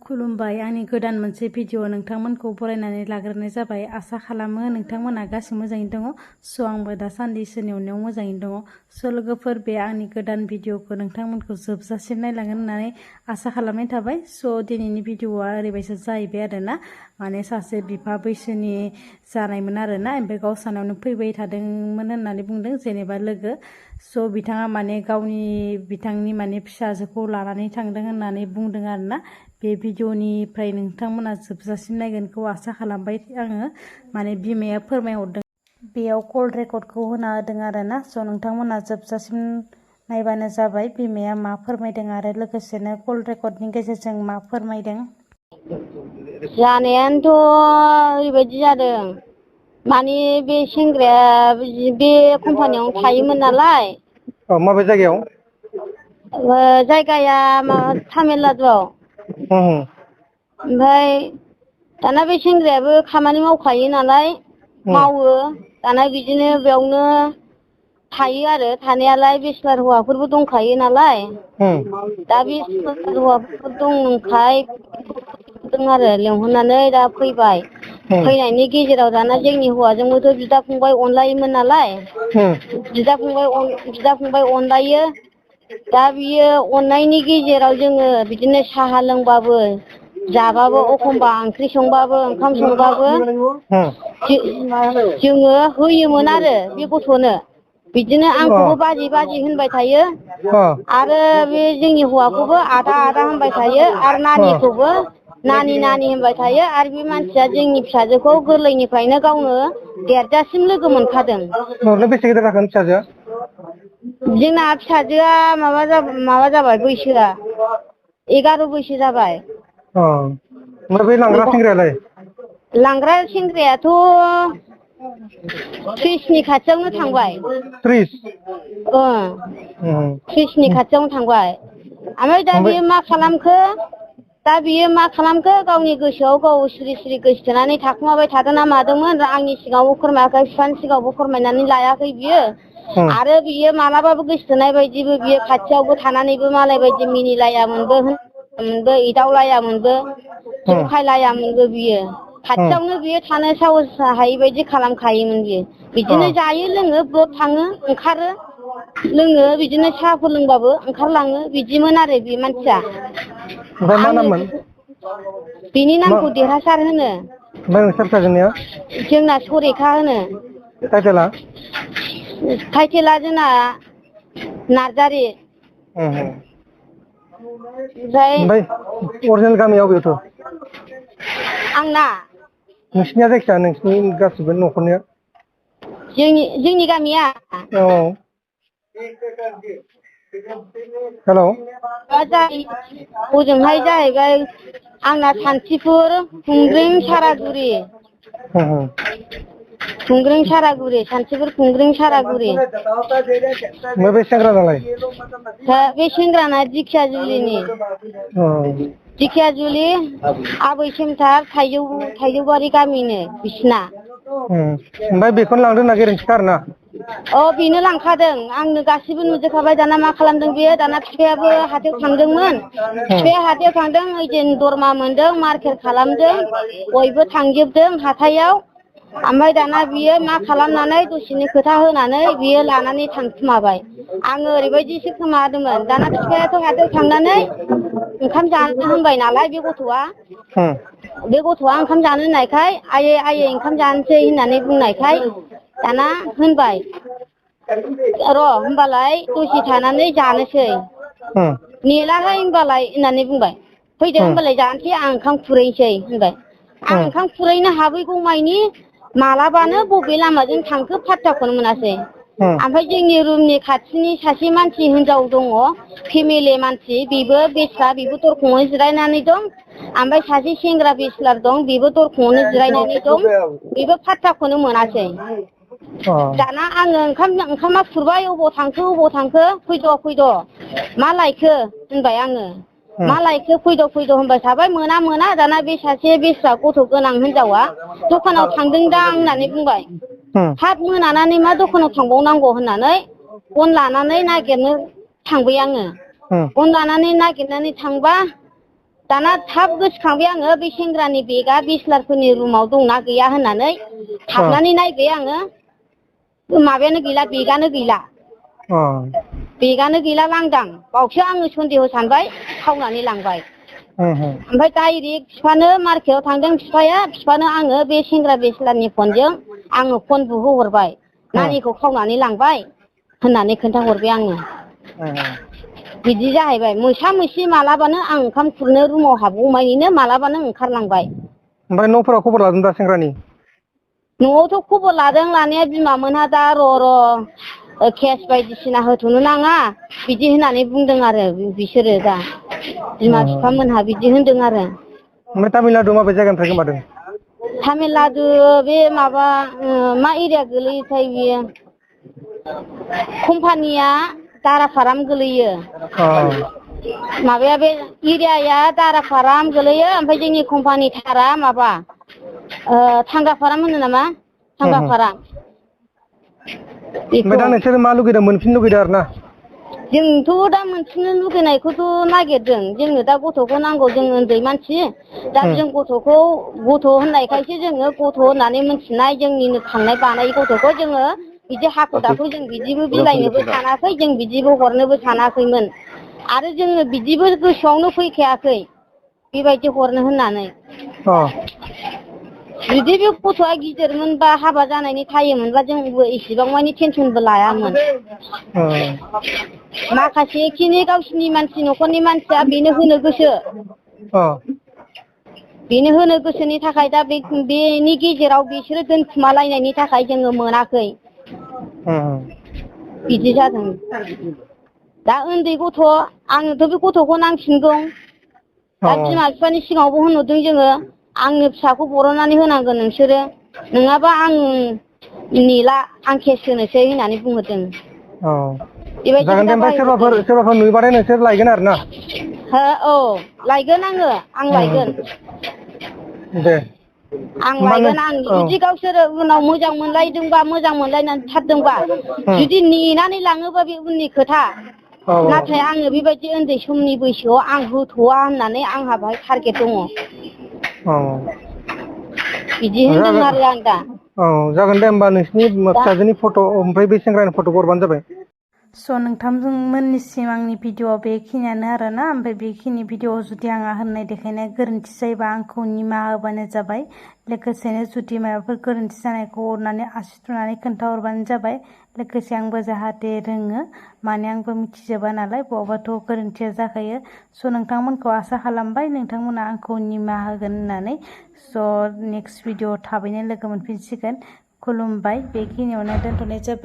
खुलुमबाय आंनि गोदान मोनसे भिडिअ नोंथांमोनखौ बरायनानै लाग्रोनाय जाबाय। आसा खालामो नोंथांमोना गासिबो मोजाङैनो दङ। आंबो दासान्दि इसोरनि अननायाव मोजाङैनो दङ। लोगोफोर, बे आंनि गोदान भिडिअखौ नोंथांमोनखौ जोबजासिम नायलांगोन होननानै आसा खालामनाय थाबाय। दिनैनि भिडिअआ ओरैबायसा जाहैबाय आरोना, माने सासे बिफा बैसोनि जानायमोन आरोना, ओमफ्राय गावसानावनो फैबाय थादोंमोन होननानै बुंदों, जेनेबा लोगो। बिथाङा माने बिथांनि माने फिसाजोखौ लानानै थांदों होननानै बुंदों आरोना। बे भिडिअनिफ्राय नोंथांमोना जोबजासिम नायगोनखौ आसा खालामबाय आङो। माने बिमाया फोरमायहरदों, बेयाव कल रेकर्डखौ होना होदों आरोना। नोंथांमोना जोबजासिम नायबानो जाबाय बिमाया मा फोरमायदों आरो लोगोसेनो कल रेकर्डनि गेजेरजों मा फोरमायदों। जानायानोथ' ओरैबायदि जादों, माने बे सेंग्राया बे कम्पानियावनो थायोमोन नालाय। माबे जायगायाव? जायगाया तामिलनाडुआव। ओमफ्राय दाना बे सेंग्रायाबो खामानि मावखायो नालाय, मावो। दाना बिदिनो बेयावनो थायो आरो थानायालाय, बेचलार हौवाफोरबो दंखायो नालाय। दा बेचलार हौवाफोर दंखाय आरो लेंहरनानै दा फैबाय। फैनायनि गेजेराव दाना जोंनि हौवाजोंबोथ' बिदा फंबाय अनलायोमोन नालाय। बिदा फंबाय अनलायो। दा बियो अननायनि गेजेराव जोङो बिदिनो साहा लोंबाबो जाबाबो, एखमबा ओंख्रि संबाबो ओंखाम संबाबो जोङो होयोमोन आरो बे गथ'नो। बिदिनो आंखौबो बाजै बाजै होनबाय थायो, आरो बे जोंनि हौवाखौबो आदा आदा होनबाय थायो, आरो नानिखौबो नानि नानि होनबाय थायो। आरो बे मानसिया जोंनि फिसाजोखौ गोरलैनिफ्रायनो गावनो देरजासिम लोगो मोनखादों। बेसे गिदिर जाखोन फिसाजोआ? जोंना फिसाजोआ माबा जाबाय, बैसोआ 11 बैसो जाबाय। ओमफ्राय बै लांग्रा सेंग्रायालाय? लांग्रा सेंग्रायाथ' 30नि खाथियावनो थांबाय। 30? 30नि खाथियावनो थांबाय। ओमफ्राय दा बियो मा खालामखो? गावनि गोसोआव गाव सिरि सिरि गोसोथोनानै थाखुमाबाय थादों ना मादोंमोन। आंनि सिगाङावबो फोरमायाखै, बिफानि सिगाङावबो फोरमायनानै लायाखै बियो। आरो बियो मालाबाबो गोसोथोनाय बायदिबो बियो खाथियावबो थानानैबो मालाय बायदि मिनिलायामोनबो, एदावलायामोनबो, जंखायलायामोनबो बियो। खाथियावनो बियो थानो साहस हायि बायदि खालामखायोमोन बियो। बिदिनो जायो लोङो, ब्लद थाङो ओंखारो, लोङो, बिदिनो साहाफोर लोंबाबो ओंखारलाङो, बिदिमोन आरो बे मानसिया। ओमफ्राय मा नाममोन? बिनि नामखौ देरहासार होनो। ओमफ्राय नोंस्रा फिसाजोनिया? जोंना सरेखा होनो। टाइटेला? टाइटेला जोंना नार्जारि। ओमफ्राय अरिजिनेल गामिया अबेयावथो? आंना? नोंसिनिया जायखिया नोंसिनि गासिबो न'खरनिया? जोंनि गामिया? औ। हेलौ। हजोंहाय जाहैबाय आंना सान्थिफुर, खुंग्रिं, सारागुरि। सान्थिफुर, खुंग्रिं, सारागुरि। ओमफ्राय बे सेंग्रानालाय? बे सेंग्राना दिखियाजुलिनि। दिखियाजुलि आबै सेमथार थाइजौबारि गामिनो बिसिना। ओमफ्राय बेखौनो लांदों होनना गेरेन्थिखा आरोना? बेनो लांखादों। आंनो गासिबो नुजोबखाबाय। दाना मा खालामदों बेयो? दाना बिफायाबो हाथायाव थांदोंमोन। बिफाया हाथायाव थांदों, ओइदिन दरमा मोनदों, मार्केट खालामदों, बयबो थांजोबदों हाथायाव। ओमफ्राय दाना बियो मा खालामनानै दसेनि खोथा होनानै बियो लानानै थांखुमाबाय। आङो ओरैबायदिसो खोमादोंमोन। दाना बिफायाथ' हाथायाव थांनानै ओंखाम जानो होनबाय नालाय, बे गथ'आ ओंखाम जानो होननायखाय, आयै ओंखाम जानोसै होननानै बुंनायखाय, दाना होनबाय, र' होमबालाय दसे थानानै जानोसै, नेलाहाय होमबालाय होननानै बुंबाय। फैदो होमबालाय जानोसै, आं ओंखाम खुरैनोसै होनबाय। आं ओंखाम खुरैनो हाबैगौ मानि मालाबानो बबे लामाजों थांखो फात्ताखौनो मोनासै। ओमफ्राय जोंनि रुमनि खाथिनि सासे मानसि हिनजाव दङ, फेमिलि मानसि, बेबो दरखंआवनो जिरायनानै दं। ओमफ्राय सासे सेंग्रा बेचलार दं, बेबो दरखंआवनो जिरायनानै दं, बेबो फात्ताखौनो मोनासै। दाना आङो ओंखामा खुरबाय, अबाव थांखो, फैद' मा लायखो होनबाय आङो। मा लायखो, फैद' होनबाय थाबाय। मोना दाना बे सासे बेस्रा गथ' गोनां हिनजावा दखानाव थांदोंदां होननानै बुंबाय। हाब मोनानानै मा दखानाव थांबावनांगौ होननानै गन लानानै नागिरनो थांबाय आङो। गन लानानै नागिरनानै थांबा दाना थाब गोसोखांबाय आङो बे सेंग्रानि बेगा बिस्लारफोरनि रुमाव दंना गैया होननानै हाबनानै नायबाय आङो माबायानो गैला बेगानो गैला बेगानो गैला लांदां बावसो आङो सन्देह सानबाय खावनानै लांबाय ओमफ्राय डाइरेक्ट बिफानो मार्केटआव थांदों बिफानो आङो बे सेंग्रा बिस्लारनि फनजों आङो फन बुहोहरबाय नानिखौ खावनानै लांबाय होननानै खोन्थाहरबाय आङो बिदि जाहैबाय मोसा मोसि मालाबानो आं ओंखाम खुरनो रुमाव हाबगौमानिनो मालाबानो ओंखारलांबाय ओमफ्राय न'फोराव खबर लादों दा सेंग्रानि न'आवथ' खबर लादों लानाया बिमामोनहा दा र' केस बायदिसिना होथ'नो नाङा बिदि होननानै बुंदों आरो बिसोरो दा बिमा बिफामोनहा बिदि होनदों आरो ओमफ्राय तामिलनाडु माबे जायगानिफ्राय गोमादों तामिलनाडु बे माबा मा एरिया गोलैयोथाय बियो कम्पानिया दाराफाराम गोलैयो माबाया बे एरियाया दाराफाराम गोलैयो ओमफ्राय जोंनि कम्पानि थारा माबा थांगाफाराम होनो नामा थांगाफाराम ओमफ्राय दा नोंसोर मा लुगैदों मोनफिननो लुगैदों आरो ना जोंथ' दा मोनफिननो लुगैनायखौथ' नागिरदों जोंनो दा गथ'खौ नांगौ जों उन्दै मानसि दा जों गथ' होननायखायसो जोङो गथ' होननानै मिन्थिनाय जोंनिनो खांनाय बानाय गथ'खौ जोङो बिदि हाखु दाखु जों बिदिबो बिलाइनोबो सानाखै जों बिदिबो हरनोबो सानाखैमोन आरो जोङो बिदिबो गोसोआवनो फैखायाखै बेबायदि हरनो होननानै जुदि बे गथ'आ गिदिरमोनबा हाबा जानायनि थायोमोनबा जोंबो इसेबां मानि टेनसनबो लायामोन माखासे खिनि गावसिनि मानसि न'खरनि मानसिया बेनो होनो गोसोनि थाखाय दा बेनि गेजेराव बिसोरो दोनखुमालायनायनि थाखाय जोङो मोनाखै बिदि जादों दा उन्दै गथ' आंनोथ' बे गथ'खौ नांफिनगौ दा बिमा बिफानि सिगाङावबो होनहरदों जोङो आंनो फिसाखौ बरननानै होनांगोन नोंसोरो नङाबा आं नेला आं केस होनोसै होननानै बुंहरदों जागोन दे ओमफ्राय सोरबाफोर नुयोबाथाय नोंसोर लायगोन आरो ना औ लायगोन आं लायगोन दे आं लायगोन आं जुदि गावसोरो उनाव मोजां मोनलायनानै थारदोंबा जुदि नेनानै लाङोबा बे उननि खोथा नाथाय आङो बेबायदि उन्दै समनि बैसोआव आं होथ'वा होननानै आंहा बेहाय टारगेट दङ बिदि होनदों आरो आं दा जागोन दे होमबा नोंसिनि फिसाजोनि फट' ओमफ्राय बे सेंग्रानि फट'खौ हरबानो जाबाय स' नोंथांमोननिसिम आंनि भिडिअ'आ बेखिनियानो आरोना ओमफ्राय बेखिनि भिडिअ'आव जुदि आंहा होननाय देखायनाय गोरोन्थि जायोबा आंखौ निमाहा होबानो जाबाय लोगोसेनो जुदि माबाफोर गोरोन्थि जानायखौ अननानै आसि थुनानै खोन्थाहरबानो जाबाय लोगोसे आंबो जाहाथे रोङो माने आंबो मिथिजोबा नालाय बहाबाथ' गोरोन्थिया जाखायो स' नोंथांमोनखौ आसा खालामबाय नोंथांमोना आंखौ निमाहा होगोन होननानै स' नेक्स्ट भिडिअ थाबैनो लोगो मोनफिनसिगोन खुलुमबाय बेखिनियावनो दोनथ'नाय जाबाय